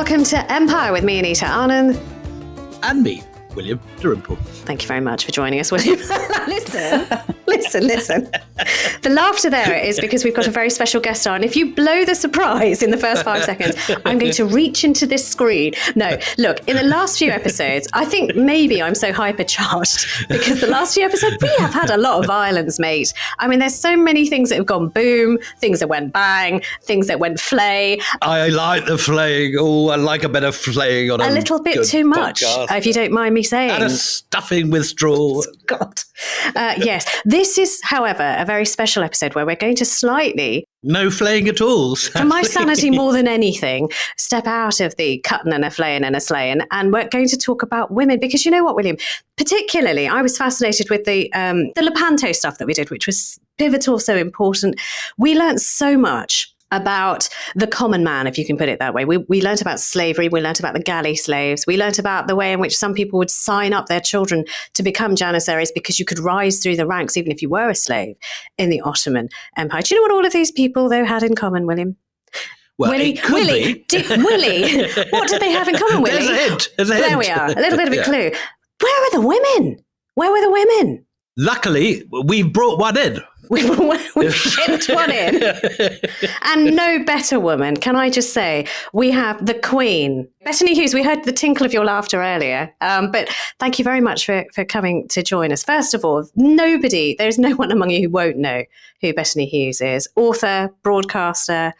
Welcome to Empire with me, Anita Anand. And me, William Davenport. Thank you very much for joining us, William. Listen. The laughter there is because we've got a very special guest on. If you blow the surprise in the first 5 seconds, I'm going to reach into this screen. No, look, in the last few episodes, I think maybe I'm so hypercharged because the last few episodes, we have had a lot of violence, mate. I mean, there's so many things that have gone boom, things that went bang, things that went flay. I like the flaying. Oh, I like a bit of flaying on a little bit too much, if you don't mind me saying. And a stuffing with straw. God. Yes. This is, however, a very special episode where we're going to slightly... No flaying at all. For my sanity more than anything, step out of the cutting and a flaying and a slaying, and we're going to talk about women. Because you know what, William? Particularly, I was fascinated with the Lepanto stuff that we did, which was pivotal, so important. We learned so much about the common man, if you can put it that way. We learnt about slavery, we learnt about the galley slaves, we learnt about the way in which some people would sign up their children to become janissaries because you could rise through the ranks even if you were a slave in the Ottoman Empire. Do you know what all of these people, though, had in common, William? Well, Willie, what did they have in common, Willie? There's a hint. There we are, a little bit of a clue. Where are the women? Where were the women? Luckily, we've brought one in. We've shipped one in. And no better woman, can I just say, we have the Queen. Bettany Hughes, we heard the tinkle of your laughter earlier, but thank you very much for coming to join us. First of all, there's no one among you who won't know who Bettany Hughes is. Author, broadcaster,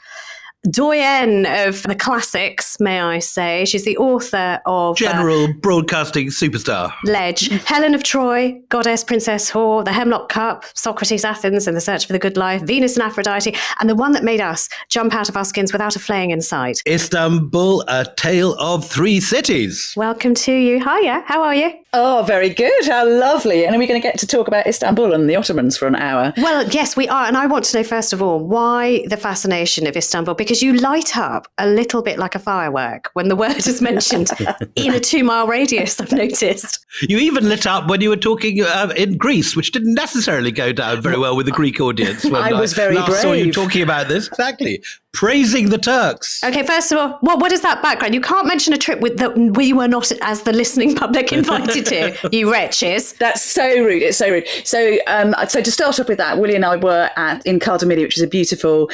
doyenne of the classics, may I say. She's the author of... General broadcasting superstar. Ledge, Helen of Troy, Goddess, Princess Whore, The Hemlock Cup, Socrates, Athens and the Search for the Good Life, Venus and Aphrodite, and the one that made us jump out of our skins without a flaying in sight. Istanbul, A Tale of Three Cities. Welcome to you. Hiya, how are you? Oh, very good. How lovely. And are we going to get to talk about Istanbul and the Ottomans for an hour? Well, yes, we are. And I want to know, first of all, why the fascination of Istanbul? Because you light up a little bit like a firework when the word is mentioned in a 2-mile radius, I've noticed. You even lit up when you were talking in Greece, which didn't necessarily go down very well with the Greek audience. When I was very last brave. saw you talking about this. Exactly. Praising the Turks. Okay, first of all, what is that background? You can't mention a trip that we were not, as the listening public, invited to, you wretches. That's so rude. It's so rude. So to start off with that, Willie and I were in Kardamili, which is a beautiful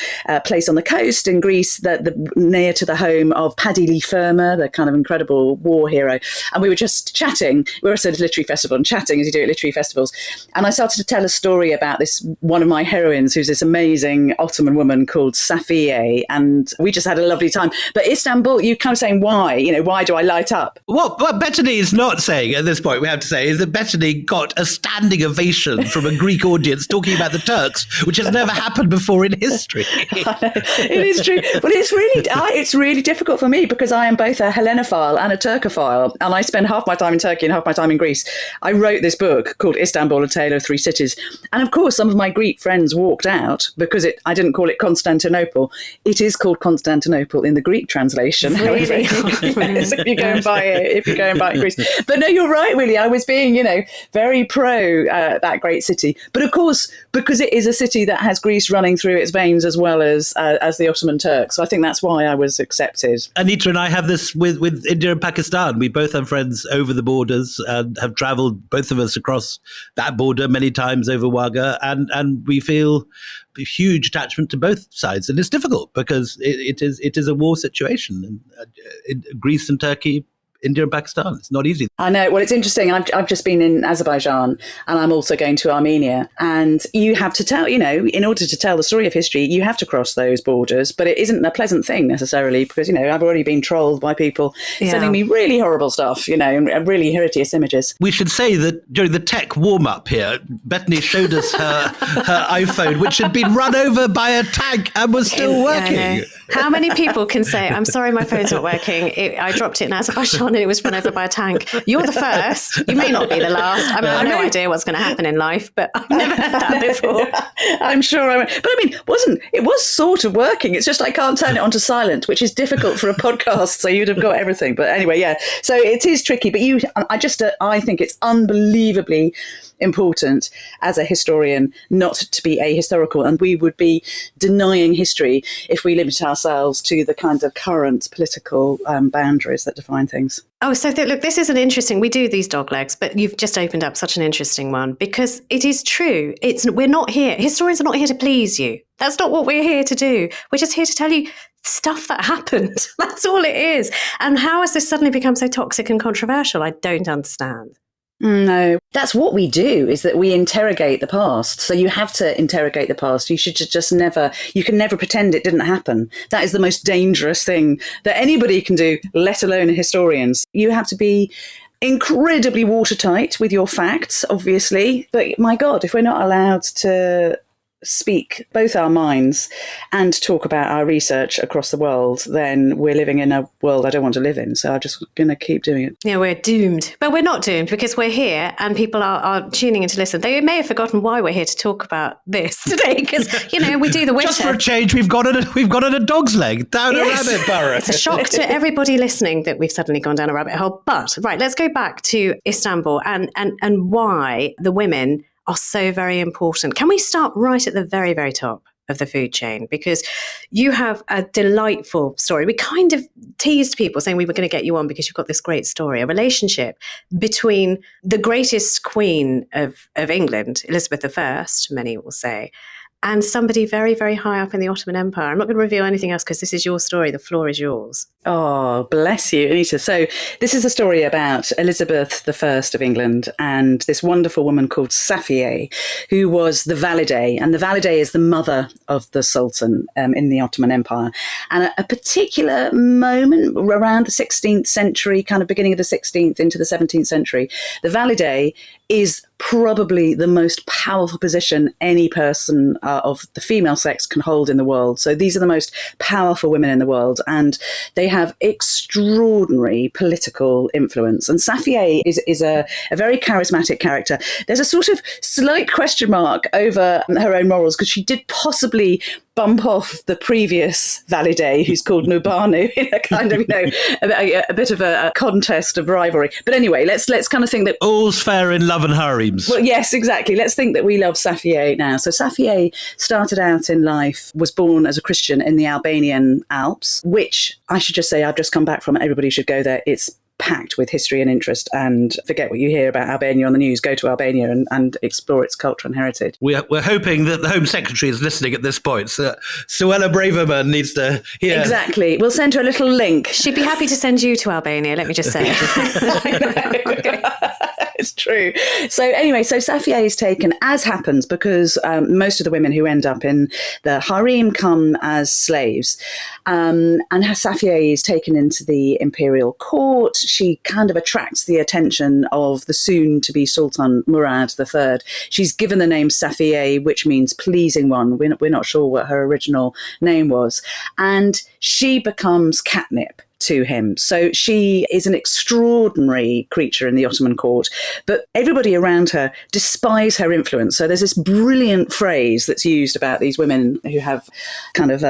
place on the coast in Greece, near to the home of Paddy Lee Firma, the kind of incredible war hero. And we were just chatting. We were at a literary festival and chatting as you do at literary festivals. And I started to tell a story about one of my heroines, who's this amazing Ottoman woman called Safiye. And we just had a lovely time. But Istanbul, you kind of saying why? Why do I light up? What Bettany is not saying at this point, we have to say, is that Bettany got a standing ovation from a Greek audience talking about the Turks, which has never happened before in history. It is true. But it's really difficult for me because I am both a Hellenophile and a Turkophile. And I spend half my time in Turkey and half my time in Greece. I wrote this book called Istanbul, A Tale of Three Cities. And of course, some of my Greek friends walked out because I didn't call it Constantinople. It is called Constantinople in the Greek translation. Really? If you go and buy it in Greece. But no, you're right, Willie. I was being, very pro that great city. But of course, because it is a city that has Greece running through its veins as well as the Ottoman Turks. So I think that's why I was accepted. Anita and I have this with India and Pakistan. We both have friends over the borders and have travelled, both of us, across that border many times over Wagah. And we feel a huge attachment to both sides. And it's difficult because it is a war situation. In Greece and Turkey, India and Pakistan. It's not easy. I know. Well, it's interesting. I've just been in Azerbaijan and I'm also going to Armenia. And you have to tell, in order to tell the story of history, you have to cross those borders. But it isn't a pleasant thing necessarily because, I've already been trolled by people sending me really horrible stuff, and really hideous images. We should say that during the tech warm-up here, Bettany showed us her iPhone, which had been run over by a tank and was still working. How many people can say, I'm sorry, my phone's not working. I dropped it in Azerbaijan who was run over by a tank. You're the first. You may not be the last. I mean, I have no idea what's going to happen in life, but I've never heard that before. I'm sure I won't. But I mean, it was sort of working. It's just I can't turn it onto silent, which is difficult for a podcast. So you'd have got everything. But anyway, yeah. So it is tricky. But I think it's unbelievably important as a historian not to be ahistorical, and we would be denying history if we limit ourselves to the kind of current political boundaries that define things. Oh, so look, this is an interesting, we do these dog legs, but you've just opened up such an interesting one, because it is true. We're not here. Historians are not here to please you. That's not what we're here to do. We're just here to tell you stuff that happened. That's all it is. And how has this suddenly become so toxic and controversial? I don't understand. No, that's what we do, is that we interrogate the past. So you have to interrogate the past. You should you can never pretend it didn't happen. That is the most dangerous thing that anybody can do, let alone historians. You have to be incredibly watertight with your facts, obviously. But my God, if we're not allowed to speak both our minds and talk about our research across the world, then we're living in a world I don't want to live in. So I'm just going to keep doing it. Yeah, we're doomed. But we're not doomed, because we're here and people are tuning in to listen. They may have forgotten why we're here to talk about this today, because, we do the winter. Just for a change, we've got on a dog's leg down a rabbit burrow. It's a shock to everybody listening that we've suddenly gone down a rabbit hole. But, right, let's go back to Istanbul and why the women are so very important. Can we start right at the very, very top of the food chain? Because you have a delightful story. We kind of teased people saying we were going to get you on because you've got this great story, a relationship between the greatest queen of England, Elizabeth I, many will say, and somebody very, very high up in the Ottoman Empire. I'm not going to reveal anything else because this is your story. The floor is yours. Oh, bless you, Anita. So this is a story about Elizabeth I of England and this wonderful woman called Safiye, who was the Valide. And the Valide is the mother of the Sultan in the Ottoman Empire. And at a particular moment around the 16th century, kind of beginning of the 16th into the 17th century, the Valide is probably the most powerful position any person of the female sex can hold in the world. So these are the most powerful women in the world, and they have extraordinary political influence. And Safiye is a very charismatic character. There's a sort of slight question mark over her own morals, because she did possibly bump off the previous Valide, who's called Nurbanu, in a kind of, a bit of a contest of rivalry. But anyway, let's kind of think that all's fair in love and harems. Well, yes, exactly. Let's think that we love Safiye now. So Safiye started out in life, was born as a Christian in the Albanian Alps, which I should just say I've just come back from. Everybody should go there. It's packed with history and interest, and forget what you hear about Albania on the news. Go to Albania and explore its culture and heritage. We're hoping that the Home Secretary is listening at this point. So Suella Braverman needs to hear. Exactly. We'll send her a little link. She'd be happy to send you to Albania, let me just say. It's true. So anyway, so Safiye is taken, as happens, because most of the women who end up in the harem come as slaves. And Safiye is taken into the imperial court. She kind of attracts the attention of the soon-to-be Sultan Murad III. She's given the name Safiye, which means pleasing one. We're not sure what her original name was. And she becomes catnip to him. So she is an extraordinary creature in the Ottoman court, but everybody around her despise her influence. So there's this brilliant phrase that's used about these women who have kind of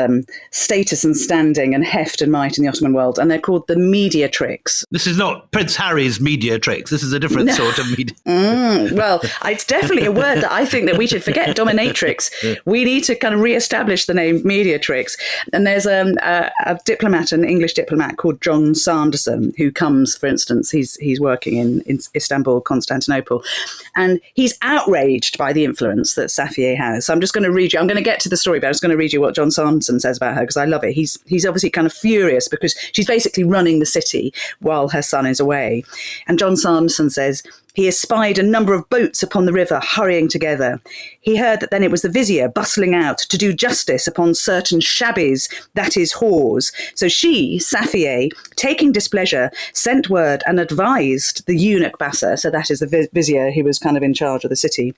status and standing and heft and might in the Ottoman world, and they're called the mediatrix. This is not Prince Harry's mediatrix. This is a different sort of media. Well, it's definitely a word that I think that we should forget, dominatrix. We need to kind of re-establish the name mediatrix. And there's a diplomat, an English diplomat called John Sanderson, who comes, for instance, he's working in Istanbul, Constantinople, and he's outraged by the influence that Safiye has. So I'm just going to read you, I'm going to get to the story, but I'm just going to read you what John Sanderson says about her, because I love it. He's obviously kind of furious because she's basically running the city while her son is away. And John Sanderson says, he espied a number of boats upon the river hurrying together. He heard that then it was the vizier bustling out to do justice upon certain shabbies, that is, whores. So she, Safiye, taking displeasure, sent word and advised the eunuch Bassa, so that is the vizier who was kind of in charge of the city,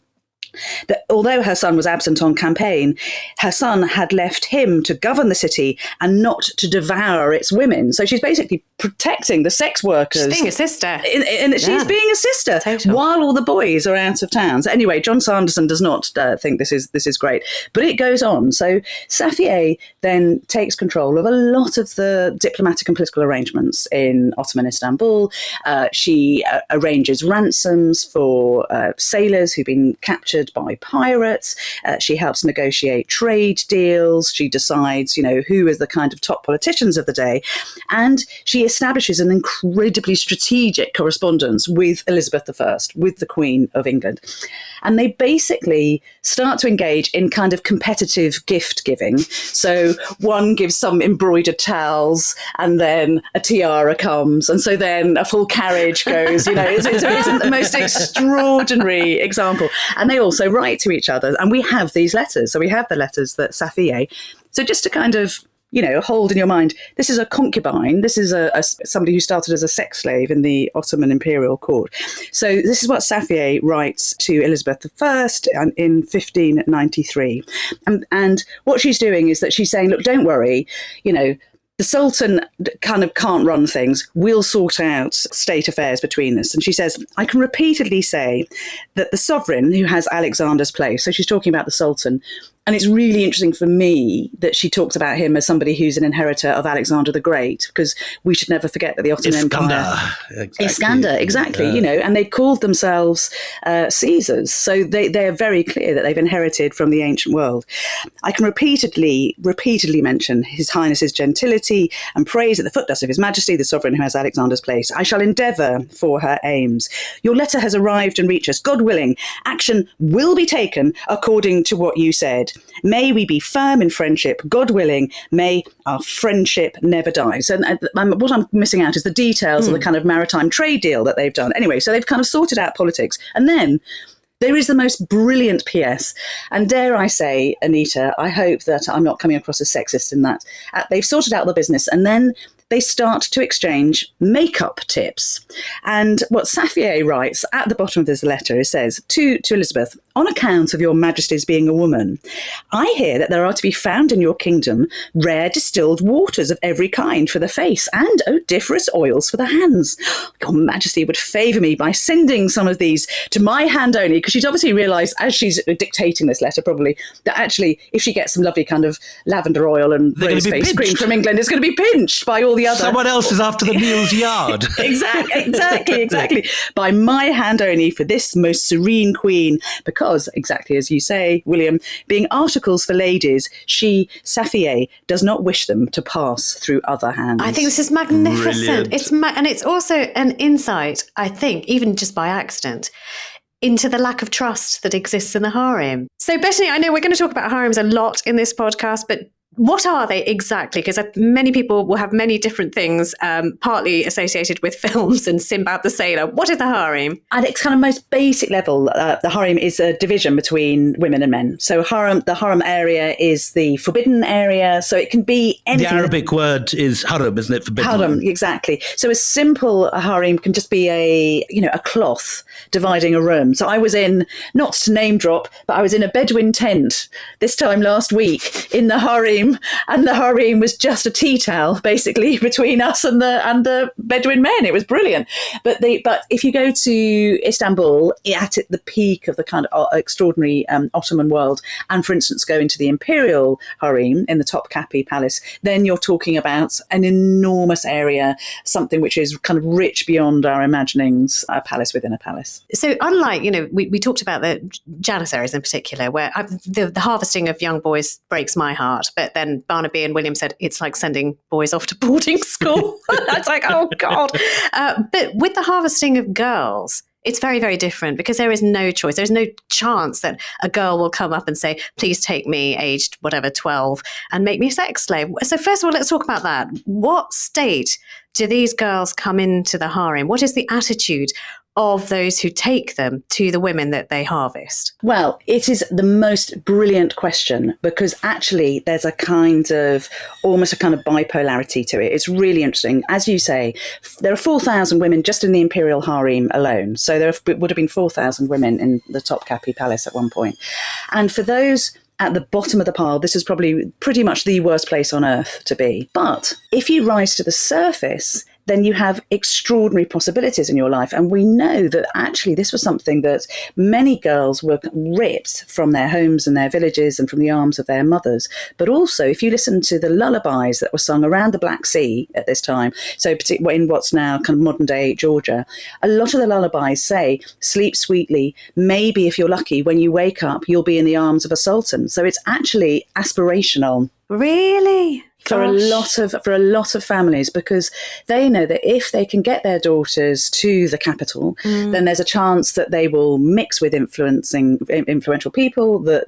that although her son was absent on campaign, her son had left him to govern the city and not to devour its women. So she's basically protecting the sex workers. She's being a sister. And she's being a sister while all the boys are out of town. So anyway, John Sanderson does not think this is great. But it goes on. So Safiye then takes control of a lot of the diplomatic and political arrangements in Ottoman Istanbul. She arranges ransoms for sailors who've been captured by pirates. She helps negotiate trade deals. She decides, who is the kind of top politicians of the day. And she establishes an incredibly strategic correspondence with Elizabeth I, with the Queen of England. And they basically start to engage in kind of competitive gift giving. So one gives some embroidered towels, and then a tiara comes, and so then a full carriage goes. It's the most extraordinary example. And they also write to each other, and we have these letters. So we have the letters that Safiye. So just to kind of hold in your mind, this is a concubine. This is somebody who started as a sex slave in the Ottoman imperial court. So this is what Safiye writes to Elizabeth I in 1593. And what she's doing is that she's saying, look, don't worry, the Sultan kind of can't run things. We'll sort out state affairs between us. And she says, I can repeatedly say that the sovereign who has Alexander's place, so she's talking about the Sultan, and it's really interesting for me that she talks about him as somebody who's an inheritor of Alexander the Great, because we should never forget that the Ottoman Empire... Iskander, exactly, and they called themselves Caesars. So they're very clear that they've inherited from the ancient world. I can repeatedly mention His Highness's gentility and praise at the foot of His Majesty, the sovereign who has Alexander's place. I shall endeavour for her aims. Your letter has arrived and reached us. God willing, action will be taken according to what you said. May we be firm in friendship. God willing, may our friendship never die. So what I'm missing out is the details of the kind of maritime trade deal that they've done. Anyway, so they've kind of sorted out politics. And then there is the most brilliant PS. And dare I say, Anita, I hope that I'm not coming across as sexist in that. They've sorted out the business, and then they start to exchange makeup tips. And what Safiye writes at the bottom of this letter, it says, to Elizabeth, on account of your majesty's being a woman, I hear that there are to be found in your kingdom rare distilled waters of every kind for the face and odoriferous oils for the hands. Your majesty would favour me by sending some of these to my hand only, because she's obviously realised as she's dictating this letter probably that actually if she gets some lovely kind of lavender oil and rose face cream from England, it's going to be pinched by all the other. Someone else is after the meal's yard. Exactly. By my hand only for this most serene queen, because exactly as you say, William, being articles for ladies, she, Safiye, does not wish them to pass through other hands. I think this is magnificent. Brilliant. And it's also an insight, I think, even just by accident, into the lack of trust that exists in the harem. So, Bettany, I know we're going to talk about harems a lot in this podcast, but what are they exactly? Because many people will have many different things, partly associated with films and Sinbad the Sailor. What is the harem? At its kind of most basic level, the harem is a division between women and men. So the harem area is the forbidden area. So it can be anything. The Arabic word is harem, isn't it? Forbidden. Harem, exactly. So a simple harem can just be a cloth dividing a room. So I was in, not to name drop, but I was in a Bedouin tent this time last week in the harem. And the harem was just a tea towel, basically, between us and the Bedouin men. It was brilliant. But if you go to Istanbul, at the peak of the kind of extraordinary Ottoman world, and for instance, go into the imperial harem in the Topkapi Palace, then you're talking about an enormous area, something which is kind of rich beyond our imaginings, a palace within a palace. So unlike, we talked about the Janissaries in particular, where the harvesting of young boys breaks my heart, but then Barnaby and William said it's like sending boys off to boarding school. That's like, oh God. But with the harvesting of girls, it's very, very different because there is no choice. There's no chance that a girl will come up and say, please take me aged, 12, and make me a sex slave. So first of all, let's talk about that. What state do these girls come into the harem? What is the attitude of those who take them to the women that they harvest? Well, it is the most brilliant question, because actually there's almost a kind of bipolarity to it. It's really interesting. As you say, there are 4,000 women just in the imperial harem alone. So there would have been 4,000 women in the Topkapi Palace at one point. And for those at the bottom of the pile, this is probably pretty much the worst place on earth to be. But if you rise to the surface, then you have extraordinary possibilities in your life. And we know that actually this was something that many girls were ripped from their homes and their villages and from the arms of their mothers. But also, if you listen to the lullabies that were sung around the Black Sea at this time, so particularly in what's now kind of modern day Georgia, a lot of the lullabies say, sleep sweetly, maybe if you're lucky, when you wake up, you'll be in the arms of a sultan. So it's actually aspirational. Really? For a lot of families, because they know that if they can get their daughters to the capital, then there's a chance that they will mix with influential people, that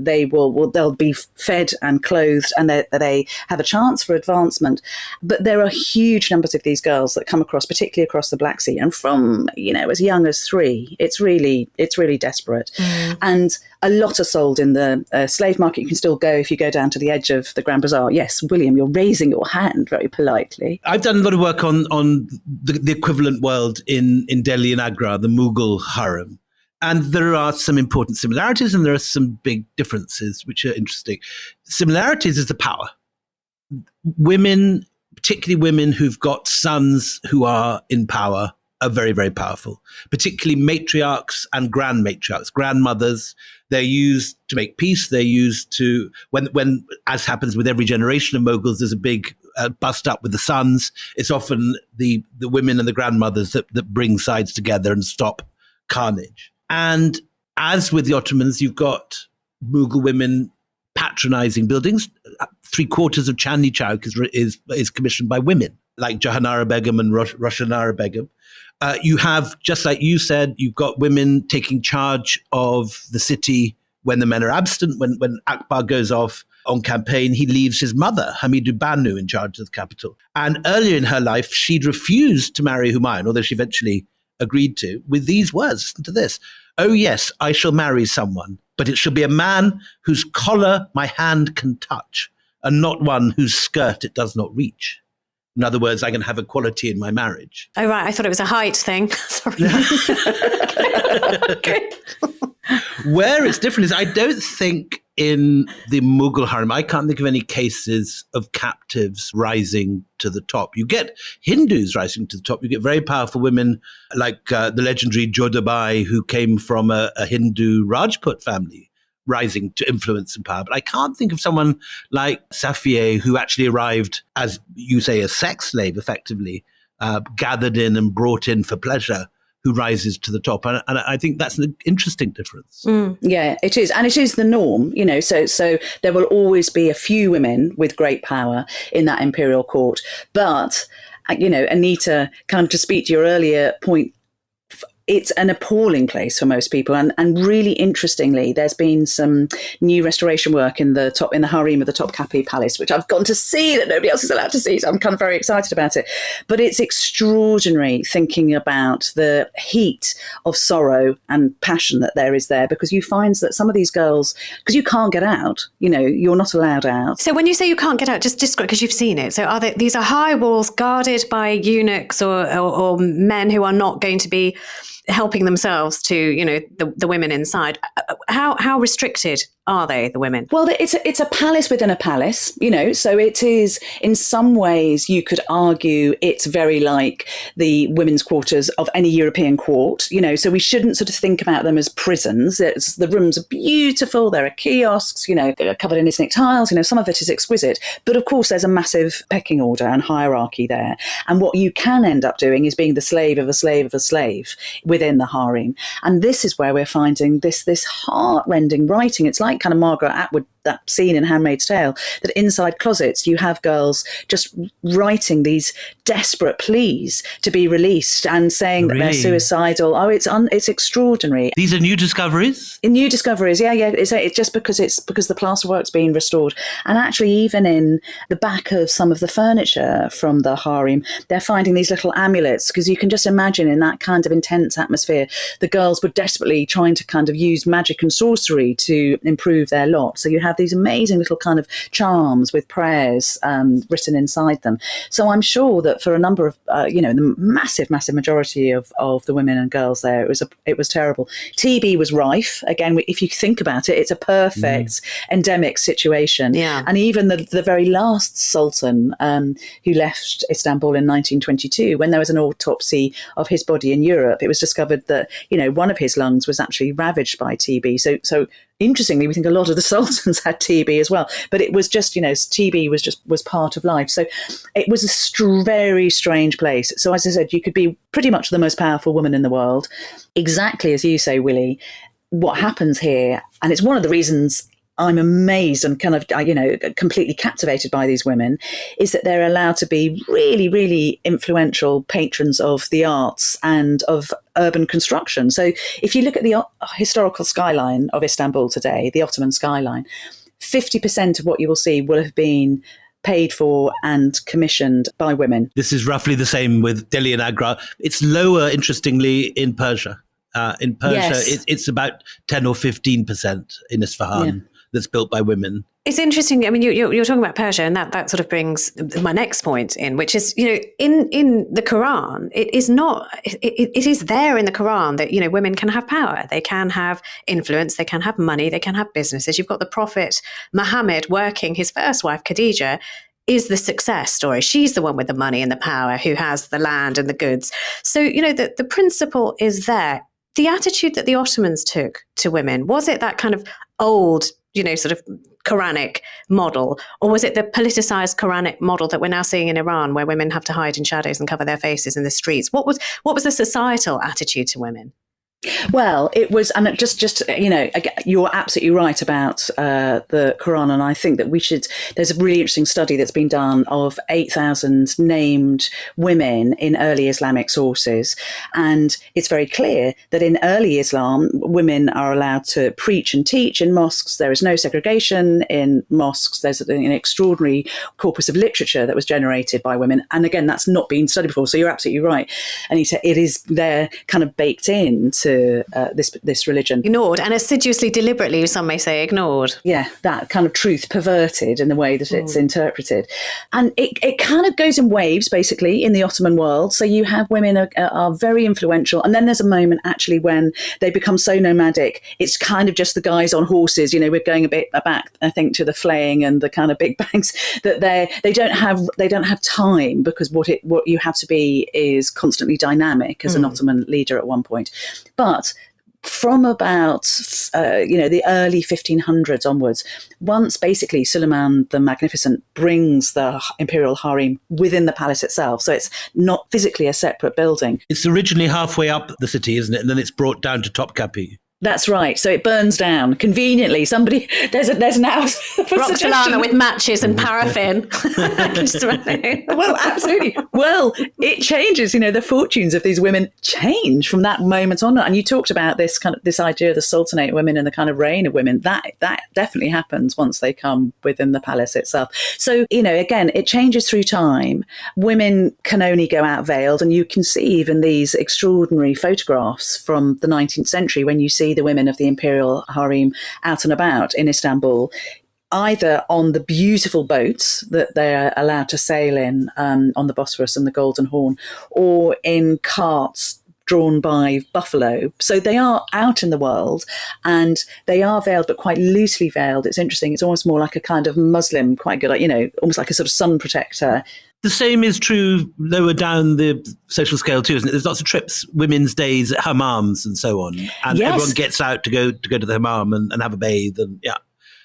they'll be fed and clothed, and that they have a chance for advancement. But there are huge numbers of these girls that come across, particularly across the Black Sea, and from as young as 3. It's really desperate, and a lot are sold in the slave market. You can still go if you go down to the edge of the Grand Bazaar. Yes, William, you're raising your hand very politely. I've done a lot of work on the equivalent world in Delhi and Agra, the Mughal Harem. And there are some important similarities and there are some big differences, which are interesting. Similarities is the power. Women, particularly women who've got sons who are in power, are very, very powerful, particularly matriarchs and grand matriarchs, grandmothers. They're used to make peace. They're used to, when as happens with every generation of Mughals, there's a big bust up with the sons. It's often the women and the grandmothers that bring sides together and stop carnage. And as with the Ottomans, you've got Mughal women patronizing buildings. 3/4 of Chandni Chowk is commissioned by women, like Jahanara Begum and Roxelana Begum. You have, just like you said, you've got women taking charge of the city when the men are absent. When Akbar goes off on campaign, he leaves his mother, Hamidu Banu, in charge of the capital. And earlier in her life, she'd refused to marry Humayun, although she eventually agreed to, with these words. Listen to this. Oh, yes, I shall marry someone, but it shall be a man whose collar my hand can touch, and not one whose skirt it does not reach. In other words, I can have equality in my marriage. Oh, right. I thought it was a height thing. Sorry. Okay. Where it's different is I don't think in the Mughal harem, I can't think of any cases of captives rising to the top. You get Hindus rising to the top. You get very powerful women like the legendary Jodhabai, who came from a Hindu Rajput family, rising to influence and power. But I can't think of someone like Safiye, who actually arrived as, you say, a sex slave, effectively, gathered in and brought in for pleasure, who rises to the top. And I think that's an interesting difference. Yeah, it is. And it is the norm, so there will always be a few women with great power in that imperial court. But, Anita, kind of to speak to your earlier point, it's an appalling place for most people. And really interestingly, there's been some new restoration work in the harem of the Topkapi Palace, which I've gone to see that nobody else is allowed to see. So I'm kind of very excited about it. But it's extraordinary thinking about the heat of sorrow and passion that there is there, because you find that some of these girls, because you can't get out, you're not allowed out. So when you say you can't get out, just describe, because you've seen it. So these are high walls guarded by eunuchs or men who are not going to be helping themselves to, the women inside. How restricted are they, the women? Well, it's a palace within a palace, so it is, in some ways, you could argue it's very like the women's quarters of any European court, so we shouldn't sort of think about them as prisons. The rooms are beautiful, there are kiosks, they're covered in Islamic tiles, some of it is exquisite. But of course, there's a massive pecking order and hierarchy there. And what you can end up doing is being the slave of a slave of a slave within the harem. And this is where we're finding this heart-rending writing. It's like kind of Margaret Atwood that scene in Handmaid's Tale, that inside closets you have girls just writing these desperate pleas to be released and saying that they're suicidal. Oh, it's extraordinary. These are new discoveries? In new discoveries, yeah. It's just because the plasterwork's being restored. And actually, even in the back of some of the furniture from the harem, they're finding these little amulets, because you can just imagine in that kind of intense atmosphere, the girls were desperately trying to kind of use magic and sorcery to improve their lot. So you have these amazing little kind of charms with prayers written inside them. So I'm sure that for a number of, the massive majority of the women and girls there, it was terrible. TB was rife. Again, if you think about it, it's a perfect endemic situation. Yeah. And even the very last sultan who left Istanbul in 1922, when there was an autopsy of his body in Europe, it was discovered that, one of his lungs was actually ravaged by TB. So interestingly, we think a lot of the sultans had TB as well, but it was just, TB was part of life. So it was a very strange place. So as I said, you could be pretty much the most powerful woman in the world. Exactly as you say, Willie, what happens here, and it's one of the reasons I'm amazed and kind of, completely captivated by these women, is that they're allowed to be really, really influential patrons of the arts and of urban construction. So if you look at the historical skyline of Istanbul today, the Ottoman skyline, 50% of what you will see will have been paid for and commissioned by women. This is roughly the same with Delhi and Agra. It's lower, interestingly, in Persia. In Persia, Yes. it's about 10 or 15% in Isfahan that's built by women. It's interesting. I mean, you're talking about Persia, and that sort of brings my next point in, which is, in the Quran, it is not. It is there in the Quran that women can have power, they can have influence, they can have money, they can have businesses. You've got the Prophet Muhammad working his first wife, Khadija, is the success story. She's the one with the money and the power, who has the land and the goods. So the principle is there. The attitude that the Ottomans took to women, was it that kind of old, sort of Quranic model, or was it the politicized Quranic model that we're now seeing in Iran, where women have to hide in shadows and cover their faces in the streets? What was the societal attitude to women? Well, it was, and just you're absolutely right about the Quran, and I think that there's a really interesting study that's been done of 8,000 named women in early Islamic sources, and it's very clear that in early Islam, women are allowed to preach and teach in mosques. There is no segregation in mosques. There's an extraordinary corpus of literature that was generated by women, and again, that's not been studied before. So you're absolutely right, Anita. It is there, kind of baked into this religion. Ignored, and assiduously, deliberately, some may say ignored. Yeah, that kind of truth perverted in the way that it's interpreted. And it kind of goes in waves, basically, in the Ottoman world. So you have women are very influential. And then there's a moment, actually, when they become so nomadic, it's kind of just the guys on horses. We're going a bit back, I think, to the flaying and the kind of big bangs, that they don't have time, because what you have to be is constantly dynamic as an Ottoman leader at one point. But from about, the early 1500s onwards, once basically Suleiman the Magnificent brings the imperial harem within the palace itself, so it's not physically a separate building. It's originally halfway up the city, isn't it? And then it's brought down to Topkapi. That's right. So it burns down conveniently. There's an house for Roxelana with matches and paraffin. Well, absolutely. Well, it changes. The fortunes of these women change from that moment on. And you talked about this idea of the Sultanate of Women and the kind of reign of women. That definitely happens once they come within the palace itself. So again, it changes through time. Women can only go out veiled, and you can see even these extraordinary photographs from the 19th century when you see the women of the imperial harem out and about in Istanbul, either on the beautiful boats that they're allowed to sail in on the Bosphorus and the Golden Horn, or in carts drawn by buffalo. So they are out in the world, and they are veiled, but quite loosely veiled. It's interesting. It's almost more like a kind of Muslim, quite good, almost like a sort of sun protector. The same is true lower down the social scale too, isn't it? There's lots of trips, women's days, hammams and so on. And everyone gets out to go to the hammam and have a bathe. And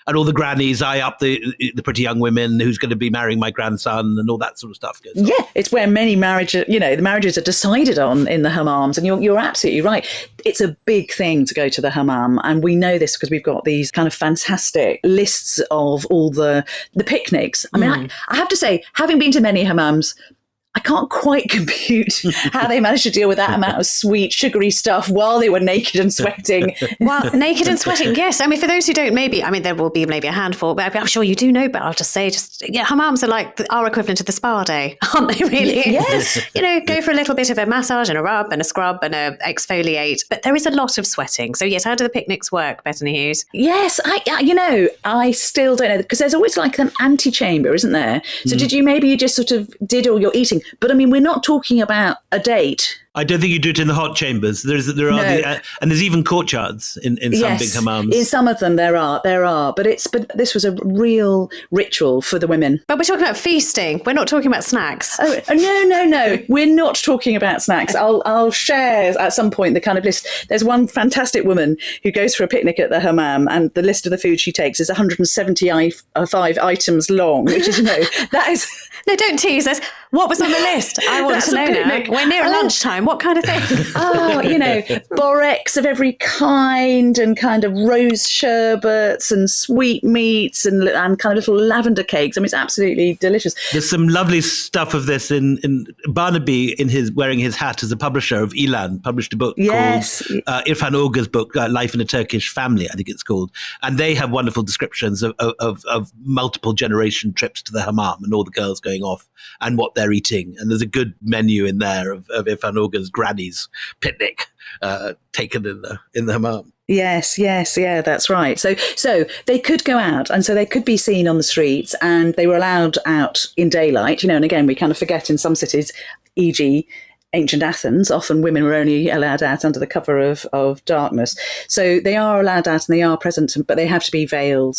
And all the grannies eye up the pretty young women who's going to be marrying my grandson, and all that sort of stuff goes on. Yeah, it's where many marriages, the marriages are decided on in the hammams. And you're absolutely right. It's a big thing to go to the hammam. And we know this because we've got these kind of fantastic lists of all the picnics. I mean, I have to say, having been to many hammams, I can't quite compute how they managed to deal with that amount of sweet, sugary stuff while they were naked and sweating. Well, naked and sweating, yes. I mean, for those who don't, there will be maybe a handful, but I'm sure you do know, but I'll just say, hammams are like our equivalent of the spa day, aren't they really? Yes. Go for a little bit of a massage and a rub and a scrub and a exfoliate, but there is a lot of sweating. So yes, how do the picnics work, Bettany Hughes? Yes, I still don't know, because there's always like an antechamber, isn't there? So maybe you just sort of did all your eating? But I mean, we're not talking about a date. I don't think you do it in the hot chambers. There are and there's even courtyards in some big hammams. In some of them there are. But this was a real ritual for the women. But we're talking about feasting. We're not talking about snacks. Oh no. We're not talking about snacks. I'll share at some point the kind of list. There's one fantastic woman who goes for a picnic at the hammam, and the list of the food she takes is 175 items long, which is that is. No, don't tease us. What was on the list? I want to know now. We're near lunchtime. What kind of thing? Borex of every kind, and kind of rose sherbets and sweetmeats and kind of little lavender cakes. I mean, it's absolutely delicious. There's some lovely stuff of this in Barnaby, wearing his hat as a publisher of Ilan, published a book called Irfan Ogur's book, Life in a Turkish Family, I think it's called. And they have wonderful descriptions of multiple generation trips to the hammam and all the girls going off and what they're eating. And there's a good menu in there of Irfan Ogur's granny's picnic taken in the hammam. Yes, that's right. So they could go out, and so they could be seen on the streets, and they were allowed out in daylight, and again, we kind of forget in some cities, e.g., ancient Athens, often women were only allowed out under the cover of darkness. So they are allowed out and they are present, but they have to be veiled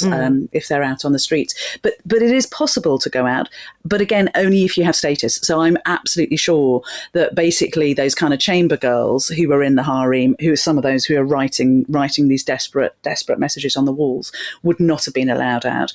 if they're out on the streets. But it is possible to go out, but again, only if you have status. So I'm absolutely sure that basically those kind of chamber girls who were in the harem, who are some of those who are writing these desperate messages on the walls, would not have been allowed out.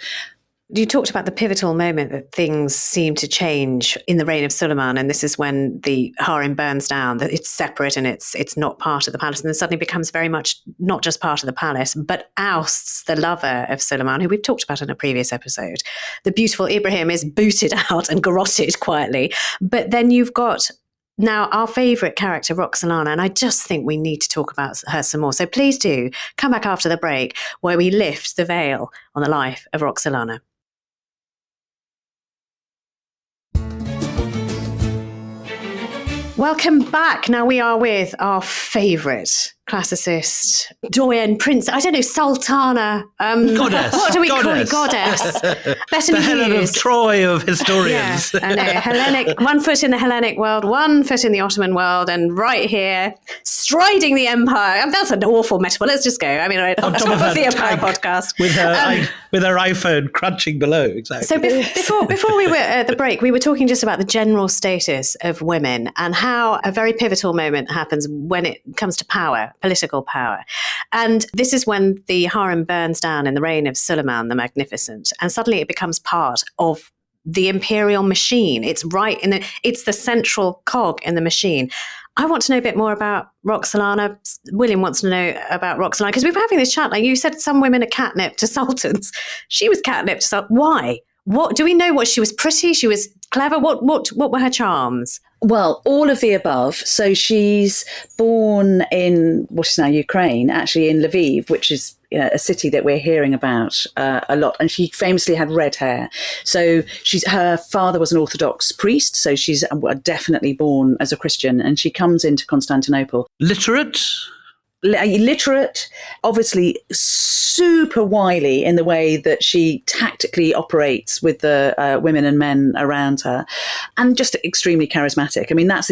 You talked about the pivotal moment that things seem to change in the reign of Suleiman, and this is when the harem burns down, that it's separate and it's not part of the palace, and then suddenly becomes very much not just part of the palace, but ousts the lover of Suleiman, who we've talked about in a previous episode. The beautiful Ibrahim is booted out and garroted quietly, but then you've got now our favourite character, Roxelana, and I just think we need to talk about her some more. So please do come back after the break where we lift the veil on the life of Roxelana. Welcome back. Now we are with our favourite classicist, doyen, prince, I don't know, sultana. Goddess. What do we call it? Goddess. Bettany the Helen Hughes. of Troy of historians. Yeah, I know. Hellenic, one foot in the Hellenic world, one foot in the Ottoman world, and right here, striding the empire. That's an awful metaphor. Let's just go. I mean, on top of the Empire podcast. With her iPhone crunching below, exactly. So before we were at the break, we were talking just about the general status of women and how a very pivotal moment happens when it comes to power, political power. And this is when the harem burns down in the reign of Suleiman the Magnificent, and suddenly it becomes part of the imperial machine. It's it's the central cog in the machine. I want to know a bit more about Roxelana. William wants to know about Roxelana, because we were having this chat. Like you said, some women are catnip to sultans. She was catnip to sultans. Why? What do we know? What, she was pretty? She was clever? What were her charms? Well, all of the above. So she's born in what is now Ukraine, actually in Lviv, which is a city that we're hearing about a lot. And she famously had red hair. So her father was an Orthodox priest. So she's definitely born as a Christian. And she comes into Constantinople. Literate, obviously super wily in the way that she tactically operates with the women and men around her, and just extremely charismatic. I mean, that's,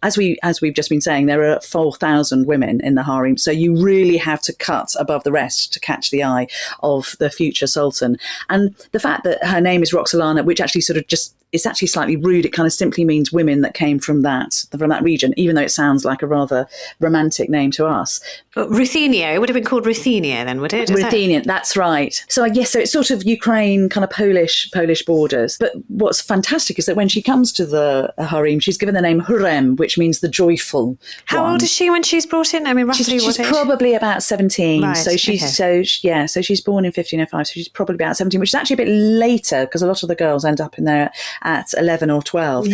as we've just been saying, there are 4,000 women in the harem, so you really have to cut above the rest to catch the eye of the future sultan. And the fact that her name is Roxelana, which actually sort of just it's actually slightly rude. It kind of simply means women that came from that region, even though it sounds like a rather romantic name to us. But Ruthenia, it would have been called Ruthenia then, would it? Ruthenia, that's right. So I guess so it's sort of Ukraine, kind of Polish borders. But what's fantastic is that when she comes to the harem, she's given the name Harem, which means the joyful. How old is she when she's brought in? I mean, roughly she's what age? Probably about 17. Right, so she's okay. so she's born in 1505. So she's probably about 17, which is actually a bit later because a lot of the girls end up in there at 11 or 12.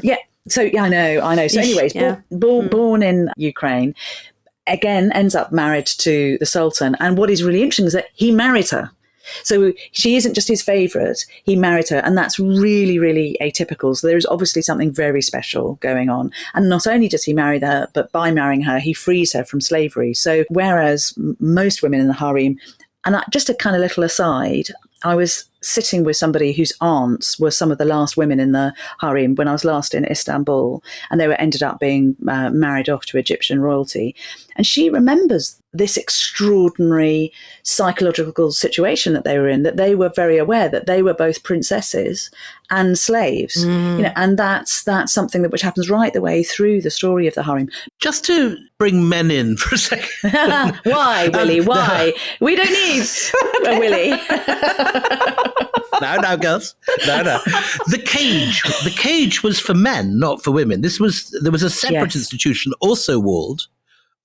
Yeah. So yeah, I know. So anyways, born in Ukraine, again ends up married to the Sultan. And what is really interesting is that he married her. So she isn't just his favourite, he married her. And that's really, really atypical. So there is obviously something very special going on. And not only does he marry her, but by marrying her, he frees her from slavery. So whereas most women in the harem, and just a kind of little aside, I was sitting with somebody whose aunts were some of the last women in the harem when I was last in Istanbul, and they ended up being married off to Egyptian royalty. And she remembers this extraordinary psychological situation that they were in, that they were very aware that they were both princesses and slaves. And that's something which happens right the way through the story of the harem. Just to bring men in for a second. Why, Willie? Why? We don't need a Willie. No, girls. No. The cage was for men, not for women. There was a separate institution, also walled,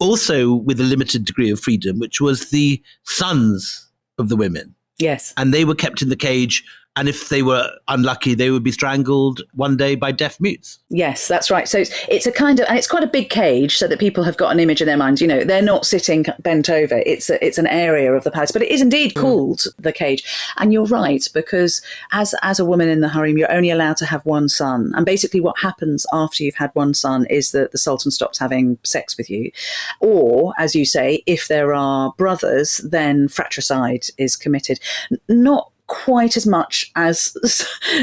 also with a limited degree of freedom, which was the sons of the women. Yes. And they were kept in the cage. And if they were unlucky, they would be strangled one day by deaf mutes. Yes, that's right. So it's a kind of, and it's quite a big cage so that people have got an image in their minds. You know, they're not sitting bent over. It's an area of the palace, but it is indeed called the cage. And you're right, because as a woman in the harem, you're only allowed to have one son. And basically what happens after you've had one son is that the Sultan stops having sex with you. Or, as you say, if there are brothers, then fratricide is committed. Not quite as much as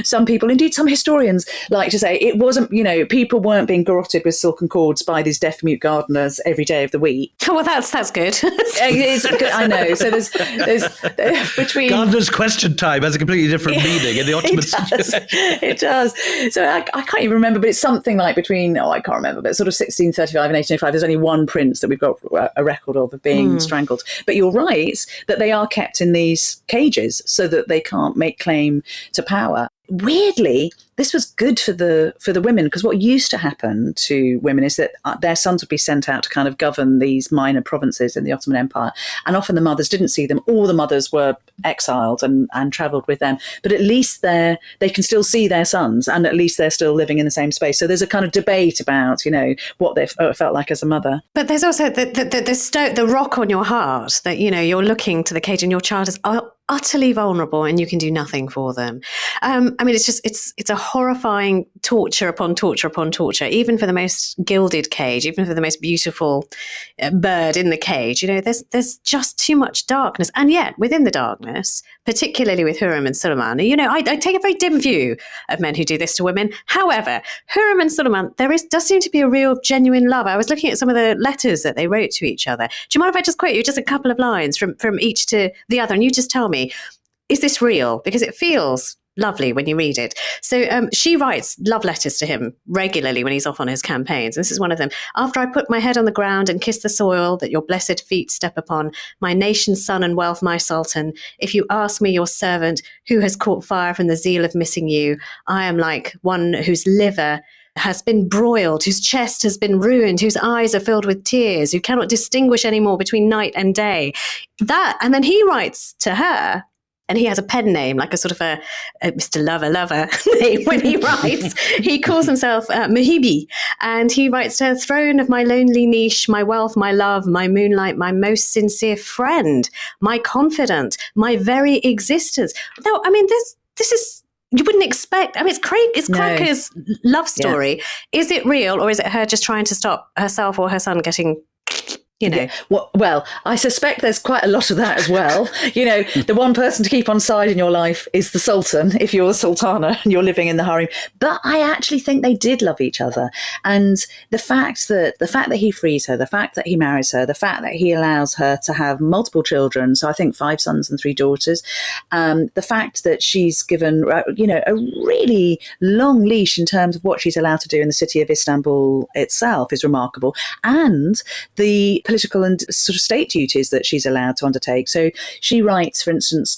some people, indeed some historians, like to say. It wasn't, people weren't being garroted with silken cords by these deaf mute gardeners every day of the week. Oh, well, that's good. It's good. I know. So there's between gardener's question time has a completely different meaning in the Ottoman situation. It does. So I can't even remember, but it's something like between, I can't remember, but sort of 1635 and 1805, there's only one prince that we've got a record of being strangled. But you're right that they are kept in these cages so that they can't make claim to power. Weirdly, this was good for the women, because what used to happen to women is that their sons would be sent out to kind of govern these minor provinces in the Ottoman Empire, and often the mothers didn't see them. All the mothers were exiled and travelled with them, but at least they can still see their sons, and at least they're still living in the same space. So there's a kind of debate about what they felt like as a mother. But there's also the rock on your heart that you're looking to the cage and your child is utterly vulnerable and you can do nothing for them. I mean, it's a horrifying torture upon torture upon torture, even for the most gilded cage, even for the most beautiful bird in the cage. There's just too much darkness. And yet within the darkness, particularly with Harem and Suleiman, I take a very dim view of men who do this to women. However, Harem and Suleiman, does seem to be a real genuine love. I was looking at some of the letters that they wrote to each other. Do you mind if I just quote you just a couple of lines from each to the other, and you just tell me, is this real? Because it feels lovely when you read it. So she writes love letters to him regularly when he's off on his campaigns. This is one of them. After I put my head on the ground and kiss the soil that your blessed feet step upon, my nation's son and wealth, my sultan, if you ask me, your servant, who has caught fire from the zeal of missing you, I am like one whose liver has been broiled, whose chest has been ruined, whose eyes are filled with tears, who cannot distinguish anymore between night and day. And then he writes to her, and he has a pen name, like a sort of a Mr. Lover name when he writes. He calls himself Muhibi, and he writes to her, throne of my lonely niche, my wealth, my love, my moonlight, my most sincere friend, my confidant, my very existence. No, I mean, this is, you wouldn't expect. I mean, it's Cracker's love story. Yeah. Is it real, or is it her just trying to stop herself or her son getting you know. Yeah. Well, I suspect there's quite a lot of that as well. You know, the one person to keep on side in your life is the Sultan, if you're the Sultana and you're living in the harem. But I actually think they did love each other. And the fact that he frees her, the fact that he marries her, the fact that he allows her to have multiple children, so I think 5 sons and 3 daughters, the fact that she's given, you know, a really long leash in terms of what she's allowed to do in the city of Istanbul itself is remarkable. And the political and sort of state duties that she's allowed to undertake. So she writes, for instance,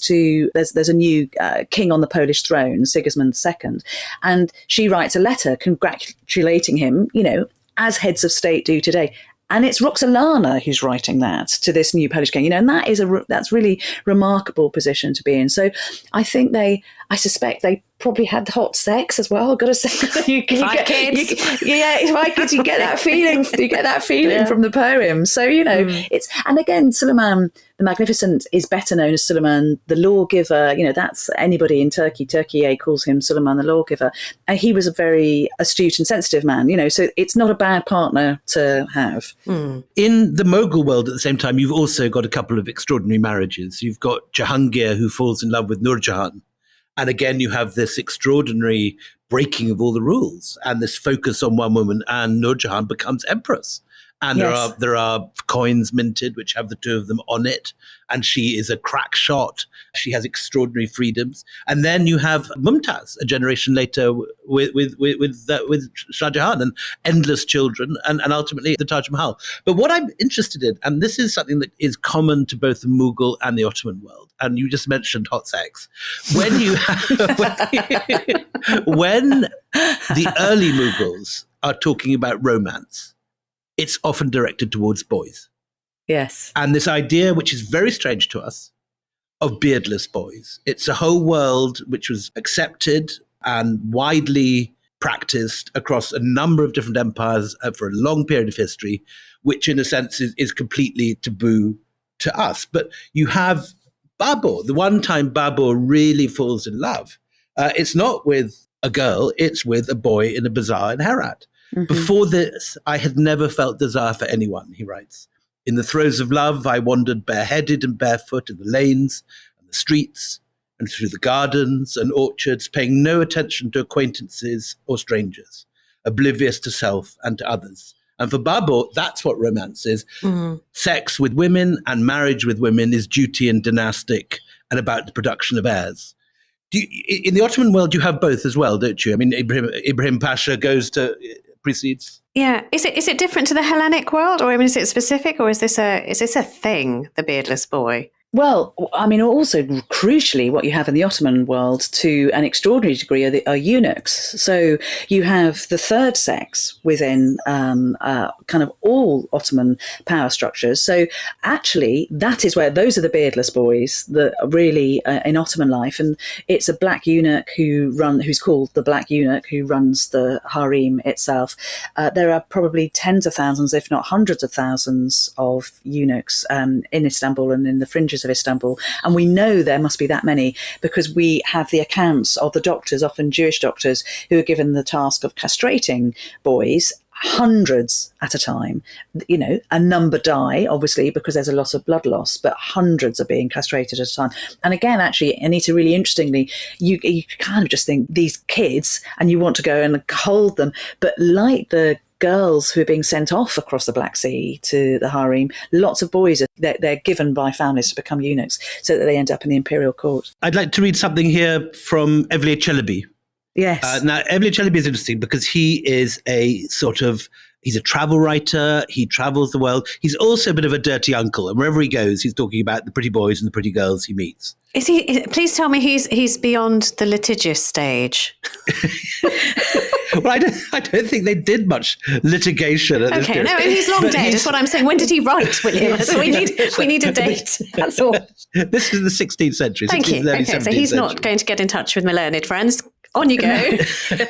there's a new king on the Polish throne, Sigismund II, and she writes a letter congratulating him, you know, as heads of state do today. And it's Roxelana who's writing that to this new Polish king, you know, and that's really remarkable position to be in. So I suspect they probably had hot sex as well. I've got to say, 5 kids. 5 kids. You get that feeling. You get that feeling from the poem. So you know, and again, Suleiman the Magnificent is better known as Suleiman the Lawgiver. You know, that's anybody in Turkey. Turkey calls him Suleiman the Lawgiver, and he was a very astute and sensitive man. You know, so it's not a bad partner to have. In the Mughal world, at the same time, you've also got a couple of extraordinary marriages. You've got Jahangir, who falls in love with Nur Jahan. And again, you have this extraordinary breaking of all the rules and this focus on one woman, and Nur Jahan becomes empress. And there are coins minted which have the 2 of them on it. And she is a crack shot. She has extraordinary freedoms. And then you have Mumtaz a generation later with Shah Jahan, and endless children, and ultimately the Taj Mahal. But what I'm interested in, and this is something that is common to both the Mughal and the Ottoman world, and you just mentioned hot sex. When you when the early Mughals are talking about romance, it's often directed towards boys. Yes. And this idea, which is very strange to us, of beardless boys. It's a whole world which was accepted and widely practiced across a number of different empires for a long period of history, which in a sense is completely taboo to us. But you have Babur, the one time Babur really falls in love. It's not with a girl, it's with a boy in a bazaar in Herat. Mm-hmm. Before this, I had never felt desire for anyone, he writes. In the throes of love, I wandered bareheaded and barefoot in the lanes and the streets and through the gardens and orchards, paying no attention to acquaintances or strangers, oblivious to self and to others. And for Babur, that's what romance is. Mm-hmm. Sex with women and marriage with women is duty and dynastic and about the production of heirs. In the Ottoman world, you have both as well, don't you? I mean, Ibrahim Pasha precedes. Yeah. Is it different to the Hellenic world, or I mean, is it specific, or is this a thing, the beardless boy? Well, I mean, also crucially, what you have in the Ottoman world to an extraordinary degree are eunuchs. So you have the third sex within kind of all Ottoman power structures. So actually, that is where those are the beardless boys that are really in Ottoman life. And it's a black eunuch who's called the Black Eunuch, who runs the harem itself. There are probably tens of thousands, if not hundreds of thousands, of eunuchs in Istanbul and in the fringes of Istanbul, and we know there must be that many because we have the accounts of the doctors, often Jewish doctors, who are given the task of castrating boys, hundreds at a time. You know, a number die, obviously, because there's a lot of blood loss, but hundreds are being castrated at a time. And again, actually, Anita, really interestingly, you kind of just think these kids, and you want to go and hold them, but like the girls who are being sent off across the Black Sea to the harem, lots of boys, they're given by families to become eunuchs so that they end up in the imperial court. I'd like to read something here from Evliya Çelebi. Yes. Now, Evliya Çelebi is interesting because he's a travel writer. He travels the world. He's also a bit of a dirty uncle. And wherever he goes, he's talking about the pretty boys and the pretty girls he meets. Please tell me he's beyond the litigious stage. Well, I don't think they did much litigation. Okay, no, he's long dead. That's what I'm saying. When did he write, William? So we need a date. That's all. This is the 16th century. Thank you. Okay, so he's not going to get in touch with my learned friends. On you go.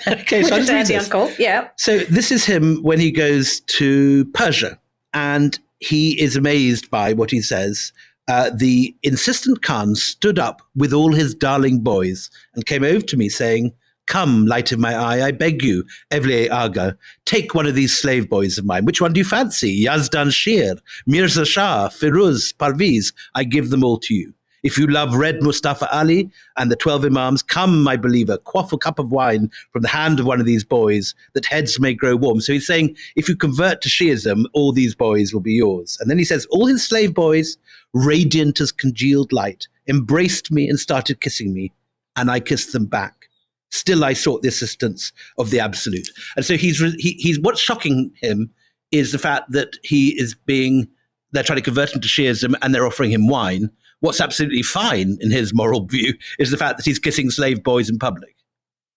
Okay, so dirty uncle. Yeah. So this is him when he goes to Persia, and he is amazed by what he says. The insistent Khan stood up with all his darling boys and came over to me saying, Come, light of my eye, I beg you, Evliya Aga, take one of these slave boys of mine. Which one do you fancy? Yazdan Shir, Mirza Shah, Firuz, Parviz, I give them all to you. If you love red Mustafa Ali and the 12 Imams, come, my believer, quaff a cup of wine from the hand of one of these boys, that heads may grow warm. So he's saying, if you convert to Shiism, all these boys will be yours. And then he says, all his slave boys, radiant as congealed light, embraced me and started kissing me, and I kissed them back. Still, I sought the assistance of the Absolute. And so he's what's shocking him is the fact that they're trying to convert him to Shiism and they're offering him wine. What's absolutely fine in his moral view is the fact that he's kissing slave boys in public.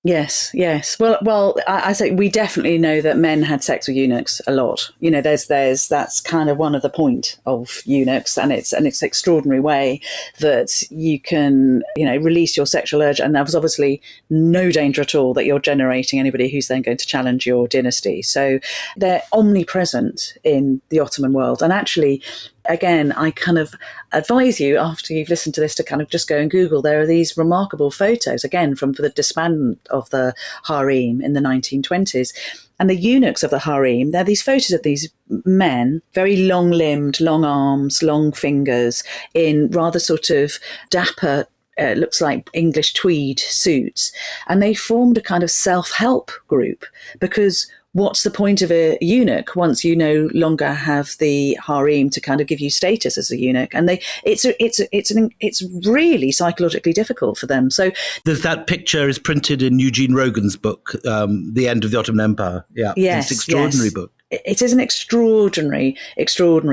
Yes. Well, I say we definitely know that men had sex with eunuchs a lot. You know, that's kind of one of the point of eunuchs, and it's an extraordinary way that you can, release your sexual urge. And there was obviously no danger at all that you're generating anybody who's then going to challenge your dynasty. So they're omnipresent in the Ottoman world. And actually, again, I kind of advise you, after you've listened to this, to kind of just go and Google. There are these remarkable photos, again, from the disbandment of the Harem in the 1920s. And the eunuchs of the Harem, they're these photos of these men, very long-limbed, long arms, long fingers, in rather sort of dapper, looks like English tweed suits. And they formed a kind of self-help group, because what's the point of a eunuch once you no longer have the harem to kind of give you status as a eunuch? And it's really psychologically difficult for them. So there's that picture is printed in Eugene Rogan's book, The End of the Ottoman Empire. Yeah, yes, it's an extraordinary book. It is an extraordinary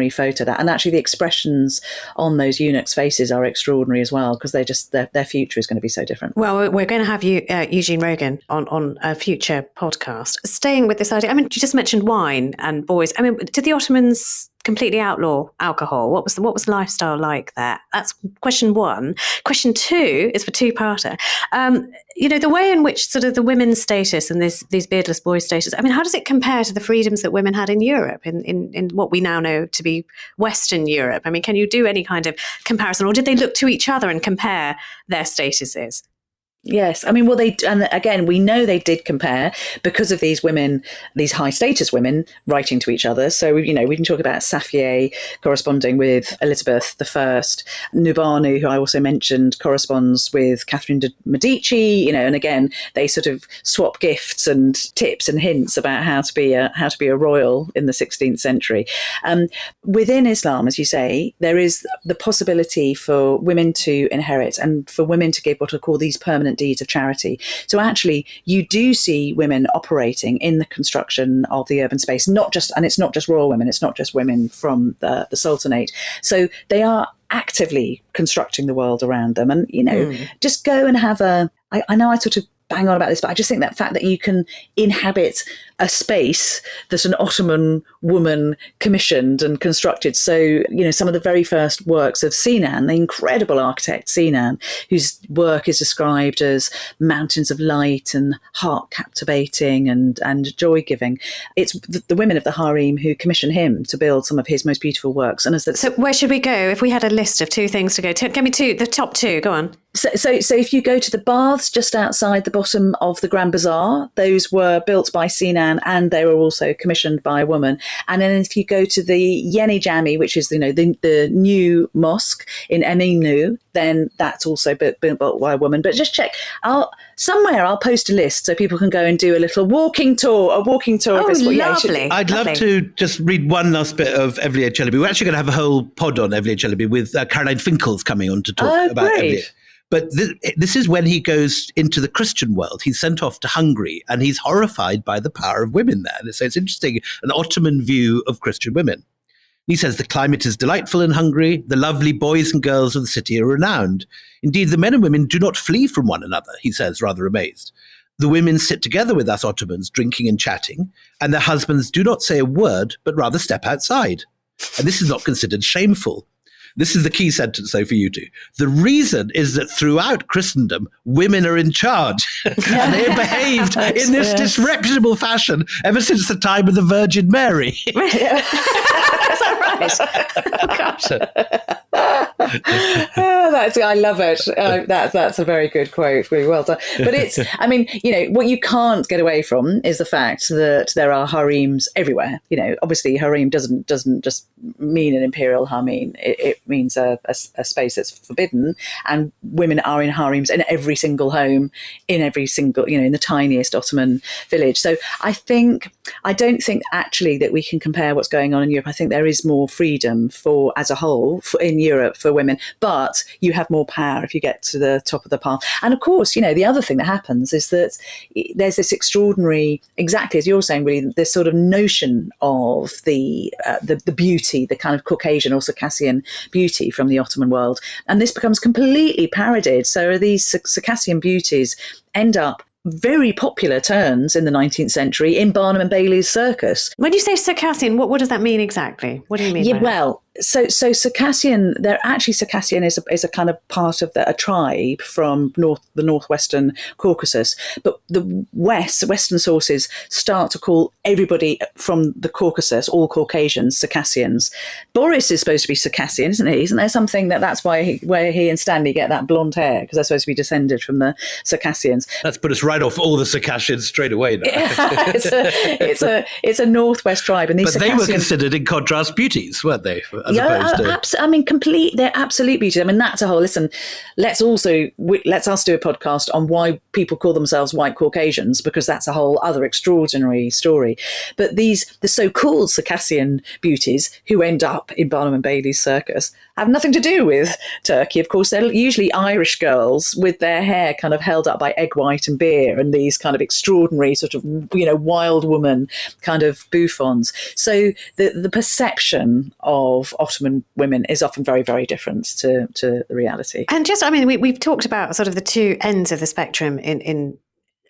photo, that, and actually the expressions on those eunuchs' faces are extraordinary as well, because their future is going to be so different. Well, we're going to have Eugene Rogan on a future podcast. Staying with this idea, I mean, you just mentioned wine and boys. I mean, did the Ottomans completely outlaw alcohol? What was lifestyle like there? That's question one. Question two is for two-parter. The way in which sort of the women's status and these beardless boys' status, I mean, how does it compare to the freedoms that women had in Europe, in what we now know to be Western Europe? I mean, can you do any kind of comparison, or did they look to each other and compare their statuses? Yes. I mean, well, and again, we know they did compare because of these women, these high status women writing to each other. So, we can talk about Safiye corresponding with Elizabeth I. Nurbanu, who I also mentioned, corresponds with Catherine de Medici, and again, they sort of swap gifts and tips and hints about how to be a royal in the 16th century. Within Islam, as you say, there is the possibility for women to inherit and for women to give what are called these permanent deeds of charity. So actually, you do see women operating in the construction of the urban space, and it's not just royal women, it's not just women from the Sultanate. So they are actively constructing the world around them. And, just go and have I know I sort of bang on about this, but I just think that fact that you can inhabit a space that an Ottoman woman commissioned and constructed. So, some of the very first works of Sinan, the incredible architect Sinan, whose work is described as mountains of light and heart captivating and joy giving. It's the women of the harem who commission him to build some of his most beautiful works. And so where should we go if we had a list of two things to go? Give me the top two. Go on. So if you go to the baths just outside the bottom of the Grand Bazaar, those were built by Sinan and they were also commissioned by a woman. And then if you go to the Yeni Jami, which is the new mosque in Eminönü, then that's also built by a woman. But just check. I'll post a list so people can go and do a little walking tour of this. Lovely. I'd love to just read one last bit of Evliya Çelebi. We're actually going to have a whole pod on Evliya Çelebi with Caroline Finkel's coming on to talk about Evliya. But this is when he goes into the Christian world. He's sent off to Hungary and he's horrified by the power of women there. So it's interesting, an Ottoman view of Christian women. He says the climate is delightful in Hungary. The lovely boys and girls of the city are renowned. Indeed, the men and women do not flee from one another, he says, rather amazed. The women sit together with us Ottomans, drinking and chatting, and their husbands do not say a word, but rather step outside. And this is not considered shameful. This is the key sentence, though, for you two. The reason is that throughout Christendom, women are in charge. And they have behaved in this disreputable fashion ever since the time of the Virgin Mary. Is that right? Oh, gosh. I love it. That's a very good quote. Really well done. But what you can't get away from is the fact that there are harems everywhere. Obviously, harem doesn't just mean an imperial harem. It means a space that's forbidden, and women are in harems in every single home, in every single, in the tiniest Ottoman village. So I don't think actually that we can compare what's going on in Europe. I think there is more freedom as a whole in Europe for women, but you have more power if you get to the top of the pile. And of course, the other thing that happens is that there's this extraordinary, exactly as you're saying, really, this sort of notion of the beauty, the kind of Caucasian or Circassian beauty from the Ottoman world. And this becomes completely parodied. So these Circassian beauties end up very popular turns in the 19th century in Barnum and Bailey's circus. When you say Circassian, what does that mean exactly? What do you mean? Yeah, well, so Circassian, Circassian is a kind of part of a tribe from the northwestern Caucasus, but the Western sources start to call everybody from the Caucasus, all Caucasians, Circassians. Boris is supposed to be Circassian, isn't he? Isn't there something that's where he and Stanley get that blonde hair, because they're supposed to be descended from the Circassians? That's put us right off all the Circassians straight away now. It's a northwest tribe, and these but they were considered, in contrast, beauties, weren't they? Complete. They're absolute beauty. That's a whole. Listen, let's us do a podcast on why people call themselves white Caucasians, because that's a whole other extraordinary story. But the so-called Circassian beauties who end up in Barnum and Bailey's circus have nothing to do with Turkey. Of course, they're usually Irish girls with their hair kind of held up by egg white and beer, and these kind of extraordinary sort of wild woman kind of bouffants. So the perception of Ottoman women is often very, very different to the reality. And we've talked about sort of the two ends of the spectrum in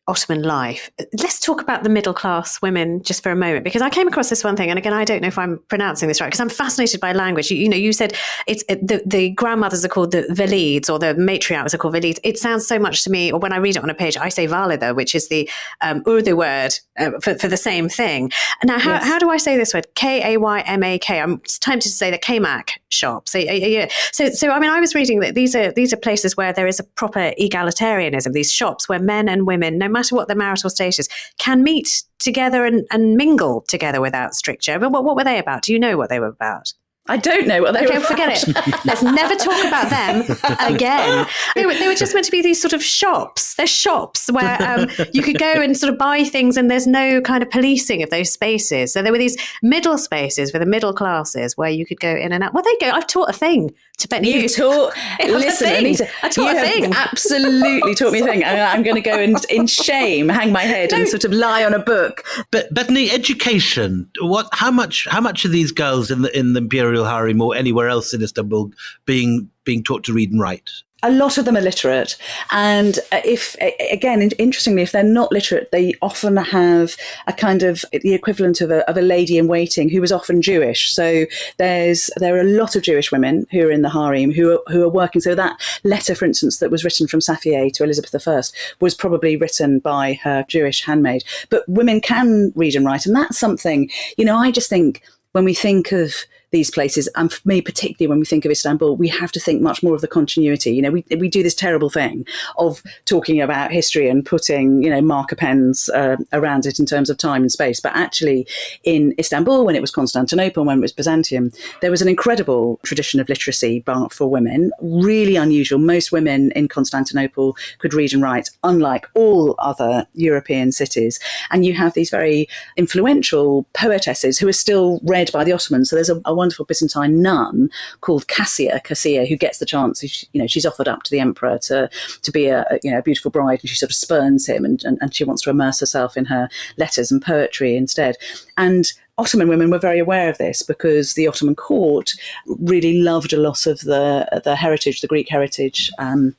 Ottoman life. Let's talk about the middle class women just for a moment, because I came across this one thing, and again, I don't know if I'm pronouncing this right, because I'm fascinated by language. You said the grandmothers are called the valids, or the matriarchs are called valids. It sounds so much to me, or when I read it on a page, I say valida, which is the Urdu word for the same thing. Now, how do I say this word? Kaymak. I'm tempted to say the Kaymak shops. So I was reading that these are places where there is a proper egalitarianism. These shops where men and women, no matter what their marital status, can meet together and mingle together without stricture. But what were they about? Do you know what they were about? I don't know what they were about. Forget it. Let's never talk about them again. They were just meant to be these sort of shops. They're shops where you could go and sort of buy things, and there's no kind of policing of those spaces. So there were these middle spaces for the middle classes where you could go in and out. Well, there you go. I've taught a thing to Bettany Hughes. Listen, Anita, I taught a thing. Absolutely taught me a thing. And I'm going to go in shame, hang my head, and sort of lie on a book. But Bettany, education. How much are these girls in the imperial harem or anywhere else in Istanbul being taught to read and write? A lot of them are literate, and interestingly, if they're not literate, they often have a kind of the equivalent of a lady in waiting who is often Jewish. So there are a lot of Jewish women who are in the harem who are working. So that letter, for instance, that was written from Safiye to Elizabeth I was probably written by her Jewish handmaid. But women can read and write, and that's something, I just think when we think of these places, and for me particularly when we think of Istanbul, we have to think much more of the continuity. We do this terrible thing of talking about history and putting marker pens around it in terms of time and space, but actually in Istanbul, when it was Constantinople, when it was Byzantium, there was an incredible tradition of literacy for women, really unusual. Most women in Constantinople could read and write, unlike all other European cities, and you have these very influential poetesses who are still read by the Ottomans. So there's a wonderful Byzantine nun called Cassia, who gets the chance. She's offered up to the emperor to be a beautiful bride, and she sort of spurns him, and she wants to immerse herself in her letters and poetry instead. And Ottoman women were very aware of this because the Ottoman court really loved a lot of the heritage, the Greek heritage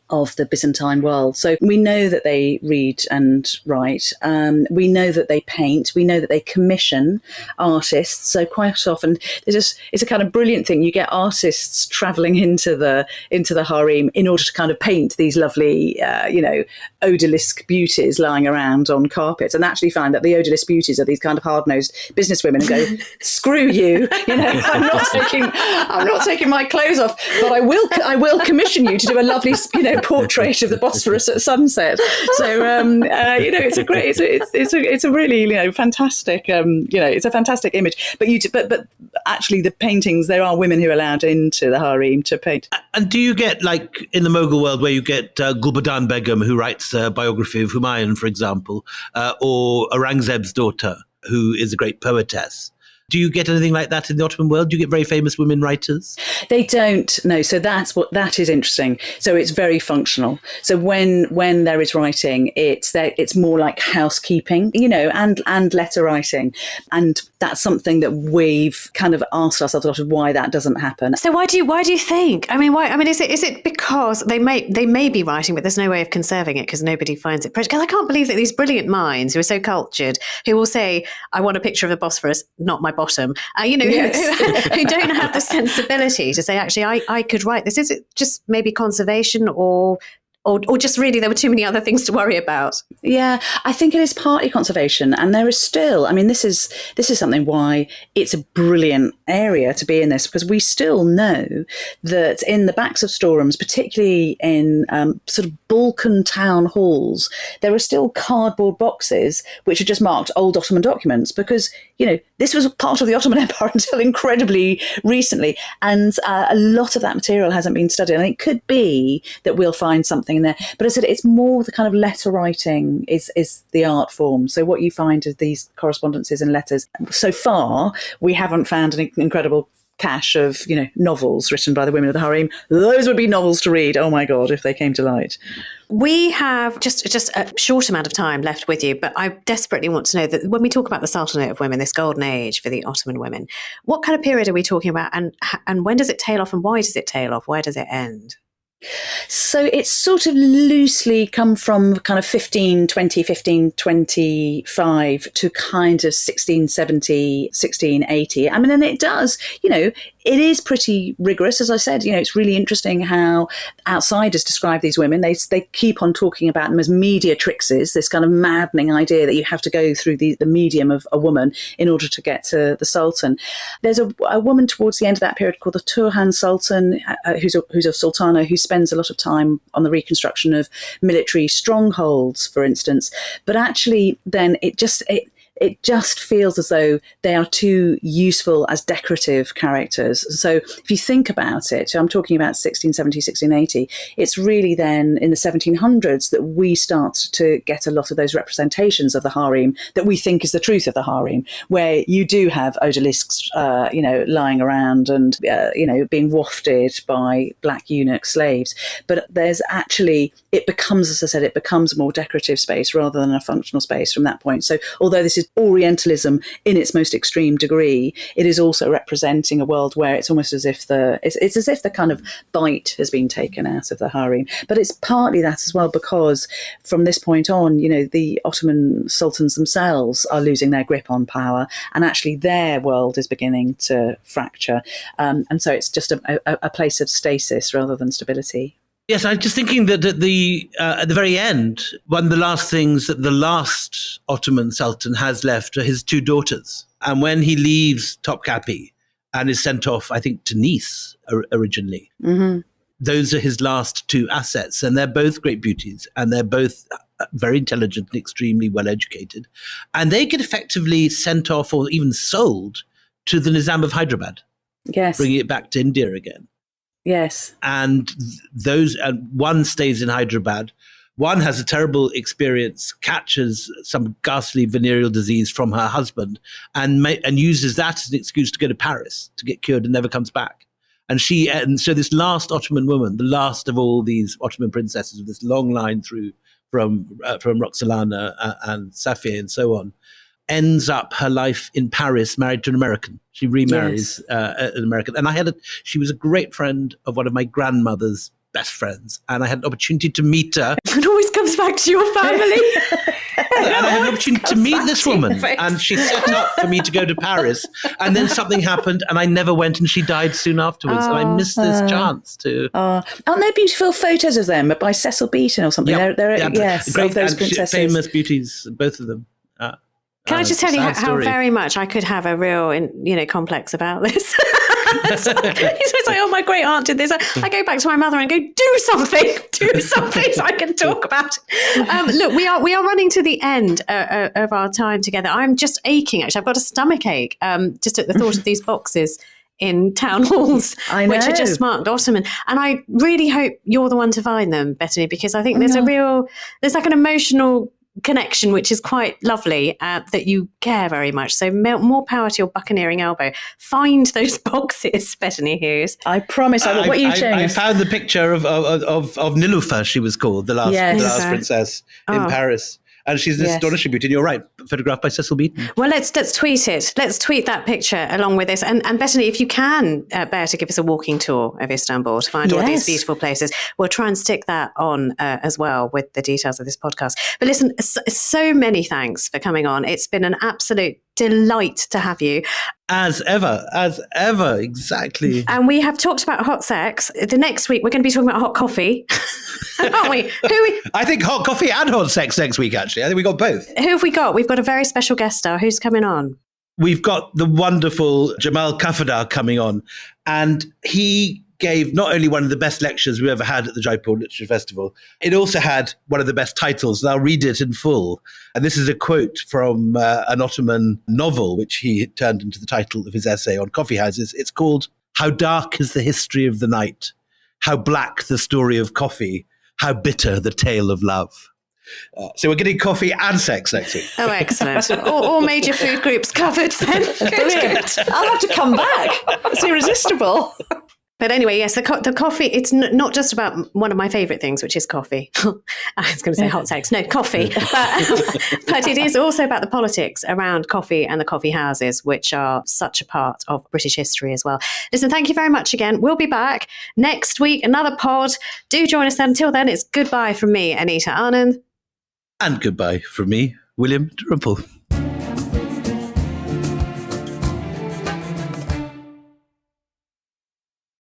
of the Byzantine world. So we know that they read and write. We know that they paint. We know that they commission artists. So quite often it's a kind of brilliant thing. You get artists travelling into the harem in order to kind of paint these lovely, odalisque beauties lying around on carpets, and actually find that the odalisque beauties are these kind of hard-nosed businesswomen. go, screw you, I'm not taking my clothes off, but I will commission you to do a lovely, portrait of the Bosphorus at sunset. So, it's a really, fantastic, it's a fantastic image. But actually the paintings, there are women who are allowed into the harem to paint. And do you get, like in the Mughal world, where you get Gulbadan Begum, who writes a biography of Humayun, for example, or Aurangzeb's daughter, who is a great poetess? Do you get anything like that in the Ottoman world? Do you get very famous women writers? They don't. No. So that is interesting. So it's very functional. So when there is writing, it's more like housekeeping, and letter writing. And that's something that we've kind of asked ourselves a lot of why that doesn't happen. So why do you think? I mean, why? I mean, is it because they may be writing, but there's no way of conserving it because nobody finds it practical? I can't believe that these brilliant minds who are so cultured, who will say, "I want a picture of the Bosphorus, not my bottom," Yes. who don't have the sensibility to say, actually, I could write this. Is it just maybe conservation or just really there were too many other things to worry about? Yeah, I think it is partly conservation, and there is still, I mean, this is something why it's a brilliant area to be in this, because we still know that in the backs of storerooms, particularly in sort of Balkan town halls, there are still cardboard boxes which are just marked old Ottoman documents, because this was part of the Ottoman Empire until incredibly recently, and a lot of that material hasn't been studied. And it could be that we'll find something in there, but as I said, it's more the kind of letter writing is the art form. So what you find is these correspondences and letters. So far, we haven't found an incredible cache of novels written by the women of the harem. Those would be novels to read. Oh my God, if they came to light. We have just a short amount of time left with you, but I desperately want to know that when we talk about the Sultanate of Women, this golden age for the Ottoman women, what kind of period are we talking about, and when does it tail off, and why does it tail off? Where does it end? So it's sort of loosely come from kind of 1520, 1525 to kind of 1670, 1680. I mean, and it does, it is pretty rigorous. As I said, it's really interesting how outsiders describe these women. They keep on talking about them as mediatrixes, this kind of maddening idea that you have to go through the medium of a woman in order to get to the Sultan. There's a woman towards the end of that period called the Turhan Sultan, who's a sultana who spends a lot of time on the reconstruction of military strongholds, for instance. But actually, then it just feels as though they are too useful as decorative characters. So if you think about it, I'm talking about 1670, 1680, it's really then in the 1700s that we start to get a lot of those representations of the harem that we think is the truth of the harem, where you do have odalisques, lying around and, being wafted by black eunuch slaves. But there's actually, it becomes, as I said, a more decorative space rather than a functional space from that point. So although this is Orientalism in its most extreme degree, it is also representing a world where it's almost as if it's as if the kind of bite has been taken out of the harem. But it's partly that as well, because from this point on, the Ottoman sultans themselves are losing their grip on power, and actually their world is beginning to fracture. And so it's just a place of stasis rather than stability. Yes, I'm just thinking that at the very end, one of the last things that the last Ottoman Sultan has left are his two daughters. And when he leaves Topkapi and is sent off, I think, to Nice originally, those are his last two assets. And they're both great beauties, and they're both very intelligent and extremely well educated. And they get effectively sent off or even sold to the Nizam of Hyderabad, bringing it back to India again. Yes. And one stays in Hyderabad. One has a terrible experience, catches some ghastly venereal disease from her husband, and uses that as an excuse to go to Paris to get cured, and never comes back. And so this last Ottoman woman, the last of all these Ottoman princesses with this long line through from Roxelana and Safiye and so on, ends up her life in Paris, married to an American. She remarries an American. And she was a great friend of one of my grandmother's best friends. And I had an opportunity to meet her. It always comes back to your family. And I had an opportunity to meet this woman. And she set up for me to go to Paris. And then something happened and I never went, and she died soon afterwards. And I missed this chance to... Aren't there beautiful photos of them by Cecil Beaton or something? Yep. Yes, great, of those princesses. Famous beauties, both of them. Can I just tell you how story. very much I could have a real, complex about this? It's like, oh, my great aunt did this. I go back to my mother and go, do something so I can talk about it. Look, we are running to the end of our time together. I'm just aching, actually. I've got a stomach ache just at the thought of these boxes in town halls, which are just marked Ottoman. And I really hope you're the one to find them, Bettany, because I think there's there's like an emotional connection, which is quite lovely, that you care very much. So more power to your buccaneering elbow. Find those boxes, Bettany Hughes. I promise I will. What are you showing I us? found the picture of Niloufer, she was called, the last princess in Paris. And she's an astonishing beauty. And you're right, photographed by Cecil Beaton. Well, let's tweet it. Let's tweet that picture along with this. And Bettany, if you can bear to give us a walking tour of Istanbul to find all these beautiful places, we'll try and stick that on as well with the details of this podcast. But listen, so many thanks for coming on. It's been an absolute delight to have you. As ever, exactly. And we have talked about hot sex. The next week, we're going to be talking about hot coffee, aren't we? I think hot coffee and hot sex next week, actually. I think we got both. Who have we got? We've got a very special guest star. Who's coming on? We've got the wonderful Jamal Kafadar coming on. And he gave not only one of the best lectures we've ever had at the Jaipur Literature Festival, it also had one of the best titles, and I'll read it in full. And this is a quote from an Ottoman novel, which he turned into the title of his essay on coffee houses. It's called How Dark is the History of the Night, How Black the Story of Coffee, How Bitter the Tale of Love. So we're getting coffee and sex next week. Oh, excellent. all major food groups covered then. Brilliant. I'll have to come back. It's irresistible. But anyway, yes, the coffee, it's not just about one of my favourite things, which is coffee. I was going to say hot sex. No, coffee. But it is also about the politics around coffee and the coffee houses, which are such a part of British history as well. Listen, thank you very much again. We'll be back next week, another pod. Do join us then. Until then, it's goodbye from me, Anita Anand. And goodbye from me, William Davenport.